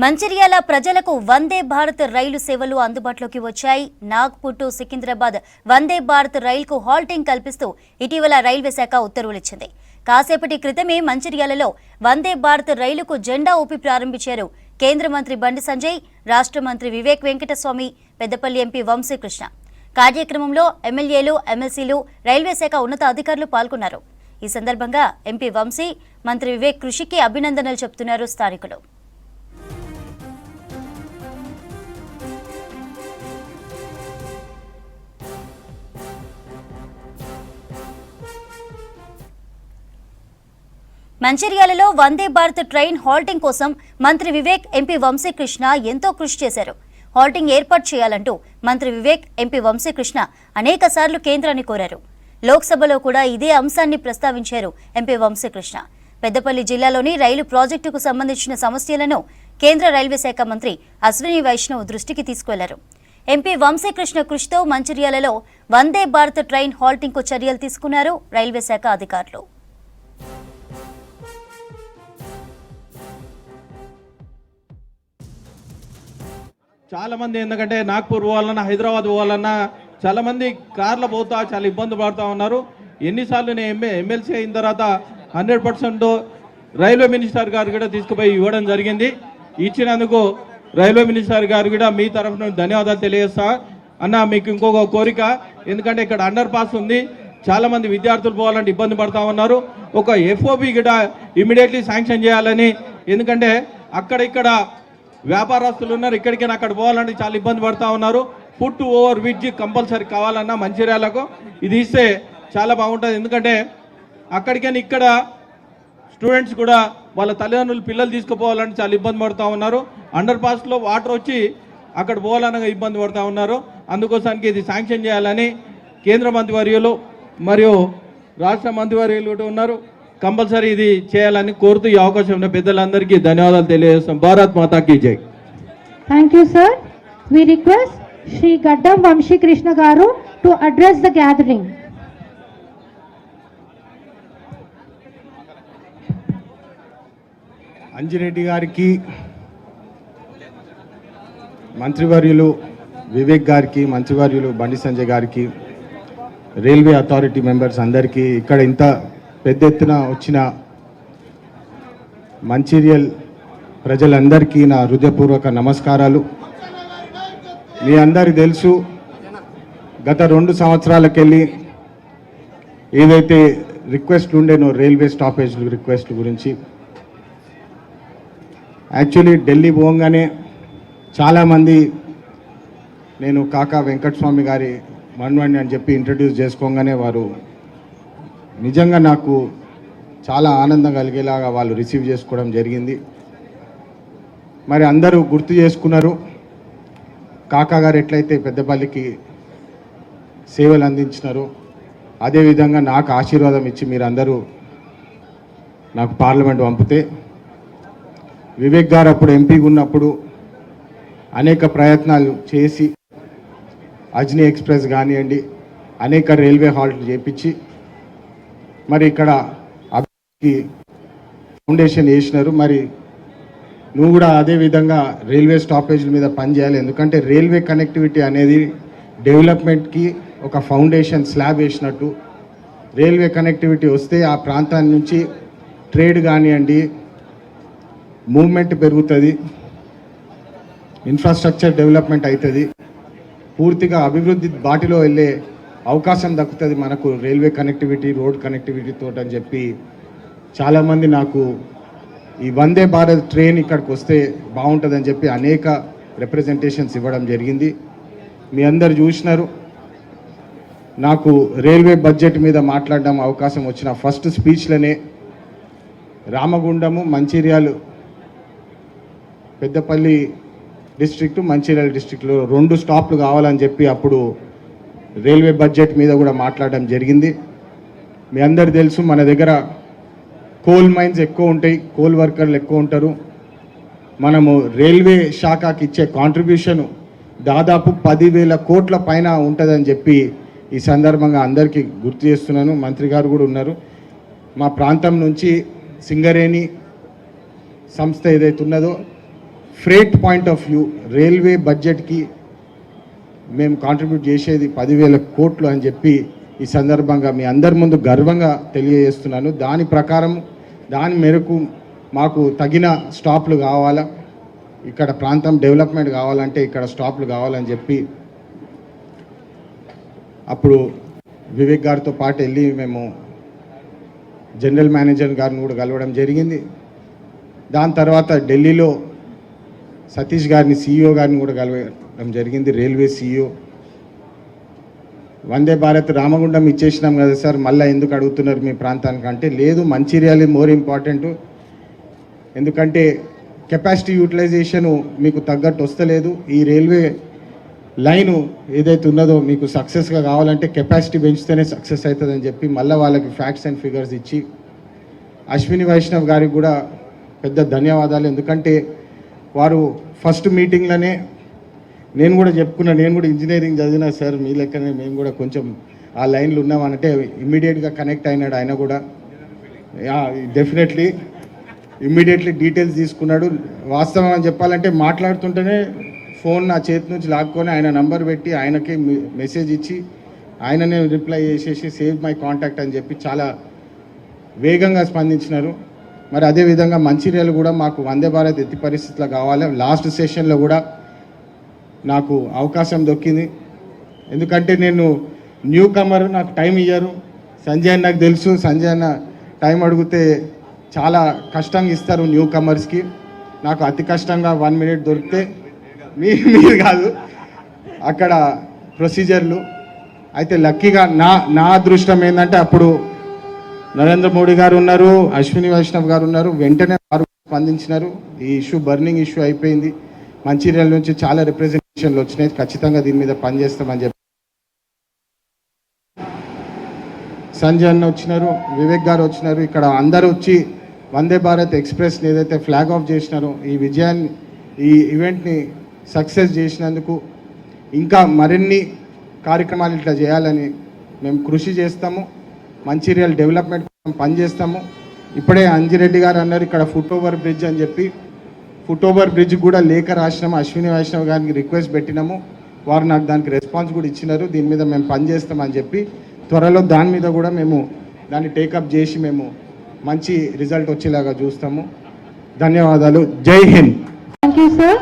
మంచిర్యాల ప్రజలకు వందే భారత్ రైలు సేవలు అందుబాటులోకి వచ్చాయి. నాగ్పూర్ టు సికింద్రాబాద్ వందే భారత్ రైలుకు హాల్టింగ్ కల్పిస్తూ ఇటీవల రైల్వే శాఖ ఉత్తర్వులిచ్చింది. కాసేపటి క్రితమే మంచిర్యాలలో వందే భారత్ రైలుకు జెండా ఊపి ప్రారంభించారు కేంద్ర మంత్రి బండి సంజయ్, రాష్ట్ర మంత్రి వివేక్ వెంకటస్వామి, పెద్దపల్లి ఎంపీ వంశీకృష్ణ. కార్యక్రమంలో ఎమ్మెల్యేలు, ఎమ్మెల్సీలు, రైల్వే శాఖ ఉన్నత అధికారులు పాల్గొన్నారు. ఈ సందర్భంగా ఎంపీ వంశీ, మంత్రి వివేక్ కృషికి అభినందనలు చెబుతున్నారు స్థానికులు. మంచిర్యాలలో వందే భారత్ ట్రైన్ హాల్టింగ్ కోసం మంత్రి వివేక్, ఎంపీ వంశీకృష్ణ ఎంతో కృషి చేశారు. హాల్టింగ్ ఏర్పాటు చేయాలంటూ మంత్రి వివేక్, ఎంపీ వంశీకృష్ణ అనేక సార్లు కేంద్రాన్ని కోరారు. లోక్సభలో కూడా ఇదే అంశాన్ని ప్రస్తావించారు ఎంపీ వంశీకృష్ణ. పెద్దపల్లి జిల్లాలోని రైలు ప్రాజెక్టుకు సంబంధించిన సమస్యలను కేంద్ర రైల్వే శాఖ మంత్రి అశ్విని వైష్ణవ్ దృష్టికి తీసుకెళ్లారు. ఎంపీ వంశీకృష్ణ కృషితో మంచిర్యాలలో వందే భారత్ ట్రైన్ హాల్టింగ్ కు చర్యలు తీసుకున్నారు రైల్వే శాఖ అధికారులు. చాలా మంది ఎందుకంటే నాగ్పూర్ పోవాలన్నా, హైదరాబాద్ పోవాలన్నా చాలా మంది కార్లో పోతా చాలా ఇబ్బంది పడుతూ ఉన్నారు. ఎన్నిసార్లు నేను ఎమ్మెల్సీ అయిన తర్వాత 100% రైల్వే మినిస్టర్ గారు కూడా తీసుకుపోయి ఇవ్వడం జరిగింది. ఇచ్చినందుకు రైల్వే మినిస్టర్ గారు కూడా మీ తరఫున ధన్యవాదాలు తెలియజేస్తా. అన్న, మీకు ఇంకొక కోరిక, ఎందుకంటే ఇక్కడ అండర్ పాస్ ఉంది, చాలా మంది విద్యార్థులు పోవాలంటే ఇబ్బంది పడుతూ ఉన్నారు. ఒక FOB కూడా ఇమీడియట్లీ శాంక్షన్ చేయాలని, ఎందుకంటే అక్కడ వ్యాపారస్తులు ఉన్నారు, ఇక్కడికైనా అక్కడ పోవాలంటే చాలా ఇబ్బంది పడుతూ ఉన్నారు. ఫుట్ ఓవర్ బ్రిడ్జ్ కంపల్సరీ కావాలన్నా మంచిర్యాలకు ఇది ఇస్తే చాలా బాగుంటుంది. ఎందుకంటే అక్కడికైనా ఇక్కడ స్టూడెంట్స్ కూడా వాళ్ళ తల్లిదండ్రులు పిల్లలు తీసుకుపోవాలంటే చాలా ఇబ్బంది పడుతూ ఉన్నారు. అండర్ పాస్లో వాటర్ వచ్చి అక్కడ పోవాలనగా ఇబ్బంది పడుతూ ఉన్నారు. అందుకోసానికి ఇది శాంక్షన్ చేయాలని కేంద్ర మంత్రివర్యులు మరియు రాష్ట్ర మంత్రివర్యులు కూడా ఉన్నారు. కంపల్సరీ ఇది చేయాలని కోరుతూ ఈ అవకాశం ఉన్న పెద్దలందరికీ ధన్యవాదాలు తెలియజేస్తాం. భారత్ మాతా కీ జై. Thank you sir. We request Shri Gaddam Vamshikrishna garu to address the gathering. Anjireddy గారికి, మంత్రివర్యులు వివేక్ గారికి, మంత్రివర్యులు బండి సంజయ్ గారికి, రైల్వే అథారిటీ మెంబర్స్ అందరికీ, ఇక్కడ ఇంత పెద్ద ఎత్తున వచ్చిన మంచిర్యాల్ ప్రజలందరికీ నా హృదయపూర్వక నమస్కారాలు. మీ అందరికీ తెలుసు, గత 2 సంవత్సరాలకెళ్ళి ఏదైతే రిక్వెస్ట్లు ఉండేనో రైల్వే స్టాపేజ్ రిక్వెస్ట్ గురించి, యాక్చువల్లీ ఢిల్లీ పోగానే చాలామంది నేను కాకా వెంకటస్వామి గారి మన్వాణి అని చెప్పి ఇంట్రడ్యూస్ చేసుకోగానే వారు నిజంగా నాకు చాలా ఆనందం కలిగేలాగా వాళ్ళు రిసీవ్ చేసుకోవడం జరిగింది. మరి అందరూ గుర్తు చేసుకున్నారు, కాకా గారు ఎట్లయితే పెద్దపల్లికి సేవలు అందించినారో అదేవిధంగా నాకు ఆశీర్వాదం ఇచ్చి మీరందరూ నాకు పార్లమెంట్ పంపితే, వివేక్ గారు అప్పుడు ఎంపీగా ఉన్నప్పుడు అనేక ప్రయత్నాలు చేసి అజ్ని ఎక్స్ప్రెస్ కానివ్వండి, అనేక రైల్వే హాల్ట్లు చేపించి మరి ఇక్కడ అభివృద్ధికి ఫౌండేషన్ వేసినారు. మరి నువ్వు కూడా అదేవిధంగా రైల్వే స్టాపేజ్ల మీద పనిచేయాలి. ఎందుకంటే రైల్వే కనెక్టివిటీ అనేది డెవలప్మెంట్కి ఒక ఫౌండేషన్ స్లాబ్ వేసినట్టు. రైల్వే కనెక్టివిటీ వస్తే ఆ ప్రాంతాన్ని నుంచి ట్రేడ్ కానివ్వండి, మూవ్మెంట్ పెరుగుతుంది, ఇన్ఫ్రాస్ట్రక్చర్ డెవలప్మెంట్ అవుతుంది, పూర్తిగా అభివృద్ధి బాటిలో వెళ్ళే అవకాశం దక్కుతుంది మనకు రైల్వే కనెక్టివిటీ, రోడ్ కనెక్టివిటీ తోటి అని చెప్పి చాలామంది నాకు ఈ వందే భారత్ ట్రైన్ ఇక్కడికి వస్తే బాగుంటుందని చెప్పి అనేక రిప్రజెంటేషన్స్ ఇవ్వడం జరిగింది. మీ అందరు చూసినారు, నాకు రైల్వే బడ్జెట్ మీద మాట్లాడడం అవకాశం వచ్చిన ఫస్ట్ స్పీచ్లోనే రామగుండము, మంచిర్యాల, పెద్దపల్లి డిస్ట్రిక్ట్, మంచిర్యాల డిస్ట్రిక్ట్లో 2 స్టాప్లు కావాలని చెప్పి అప్పుడు రైల్వే బడ్జెట్ మీద కూడా మాట్లాడడం జరిగింది. మీ అందరు తెలుసు, మన దగ్గర కోల్ మైన్స్ ఎక్కువ ఉంటాయి, కోల్ వర్కర్లు ఎక్కువ ఉంటారు. మనము రైల్వే శాఖకి ఇచ్చే కాంట్రిబ్యూషన్ దాదాపు 10,000 కోట్ల పైన ఉంటుందని చెప్పి ఈ సందర్భంగా అందరికీ గుర్తు చేస్తున్నాను. మంత్రి గారు కూడా ఉన్నారు. మా ప్రాంతం నుంచి సింగరేణి సంస్థ ఏదైతే ఉన్నదో freight point of view railway బడ్జెట్కి మేము కాంట్రిబ్యూట్ చేసేది 10,000 కోట్లు అని చెప్పి ఈ సందర్భంగా మీ అందరి ముందు గర్వంగా తెలియజేస్తున్నాను. దాని ప్రకారం దాని మేరకు మాకు తగిన స్టాప్లు కావాలా, ఇక్కడ ప్రాంతం డెవలప్మెంట్ కావాలంటే ఇక్కడ స్టాప్లు కావాలని చెప్పి అప్పుడు వివేక్ గారితో పాటు వెళ్ళి మేము జనరల్ మేనేజర్ గారిని కూడా కలవడం జరిగింది. దాని తర్వాత ఢిల్లీలో సతీష్ గారిని CEO గారిని కూడా కలవడం జరిగింది, రైల్వే CEO. వందే భారత్ రామగుండం ఇచ్చేసినాం కదా సార్, మళ్ళీ ఎందుకు అడుగుతున్నారు మీ ప్రాంతానికి అంటే, లేదు మంచిర్యాల మోర్ ఇంపార్టెంట్, ఎందుకంటే కెపాసిటీ యూటిలైజేషను మీకు తగ్గట్టు వస్తలేదు. ఈ రైల్వే లైను ఏదైతే ఉన్నదో మీకు సక్సెస్గా కావాలంటే కెపాసిటీ పెంచితేనే సక్సెస్ అవుతుందని చెప్పి మళ్ళీ వాళ్ళకి ఫ్యాక్ట్స్ అండ్ ఫిగర్స్ ఇచ్చి, అశ్విని వైష్ణవ్ గారికి కూడా పెద్ద ధన్యవాదాలు. ఎందుకంటే వారు ఫస్ట్ మీటింగ్లోనే నేను కూడా చెప్పుకున్నా, నేను కూడా ఇంజనీరింగ్ చదివినా సార్, మీ లెక్కనే మేము కూడా కొంచెం ఆ లైన్లు ఉన్నామనంటే ఇమ్మీడియట్గా కనెక్ట్ అయినాడు ఆయన కూడా. డెఫినెట్లీ ఇమ్మీడియట్లీ డీటెయిల్స్ తీసుకున్నాడు. వాస్తవం అని చెప్పాలంటే మాట్లాడుతుంటేనే ఫోన్ నా చేతి నుంచి లాక్కొని ఆయన నంబర్ పెట్టి ఆయనకే మెసేజ్ ఇచ్చి ఆయననే రిప్లై చేసేసి సేవ్ మై కాంటాక్ట్ అని చెప్పి చాలా వేగంగా స్పందించినారు. మరి అదేవిధంగా మంచిర్యాల కూడా మాకు వందే భారత్ ఎత్తి పరిస్థితుల్లో కావాలి. లాస్ట్ సెషన్లో కూడా నాకు అవకాశం దొక్కింది, ఎందుకంటే నేను న్యూ కమర్, నాకు టైం ఇయ్యారు. సంజయ్ నాకు తెలుసు, సంజయ్ అన్న టైం అడిగితే చాలా కష్టంగా ఇస్తారు న్యూ కమర్స్కి. నాకు అతి కష్టంగా 1 minute దొరికితే మీరు కాదు అక్కడ ప్రొసీజర్లు అయితే లక్కీగా నా అదృష్టం ఏంటంటే అప్పుడు నరేంద్ర మోడీ గారు ఉన్నారు, అశ్విని వైష్ణవ్ గారు ఉన్నారు, వెంటనే వారు స్పందించినారు. ఈ ఇష్యూ బర్నింగ్ ఇష్యూ అయిపోయింది. మంచిర్యాల నుంచి చాలా రిప్రజెంటేషన్లు వచ్చినాయి, ఖచ్చితంగా దీని మీద పనిచేస్తామని చెప్పి సంజయ్ అన్న వచ్చినారు, వివేక్ గారు వచ్చినారు. ఇక్కడ అందరూ వచ్చి వందే భారత్ ఎక్స్ప్రెస్ని ఏదైతే ఫ్లాగ్ ఆఫ్ చేసినారో ఈ విజయాన్ని, ఈ ఈవెంట్ని సక్సెస్ చేసినందుకు ఇంకా మరిన్ని కార్యక్రమాలు ఇట్లా చేయాలని మేము కృషి చేస్తాము. మంచిర్యాల డెవలప్మెంట్ కోసం పనిచేస్తాము. ఇప్పుడే అంజిరెడ్డి గారు అన్నారు ఇక్కడ ఫుట్ ఓవర్ బ్రిడ్జ్ అని చెప్పి, ఫుట్ ఓవర్ బ్రిడ్జ్ కూడా లేఖ రాసినాము, అశ్విని వైష్ణవ్ గారికి రిక్వెస్ట్ పెట్టినాము. వారు నాకు దానికి రెస్పాన్స్ కూడా ఇచ్చినారు. దీని మీద మేము పనిచేస్తామని చెప్పి త్వరలో దాని మీద కూడా మేము దాన్ని టేకప్ చేసి మేము మంచి రిజల్ట్ వచ్చేలాగా చూస్తాము. ధన్యవాదాలు. జై హింద్. Thank you, sir.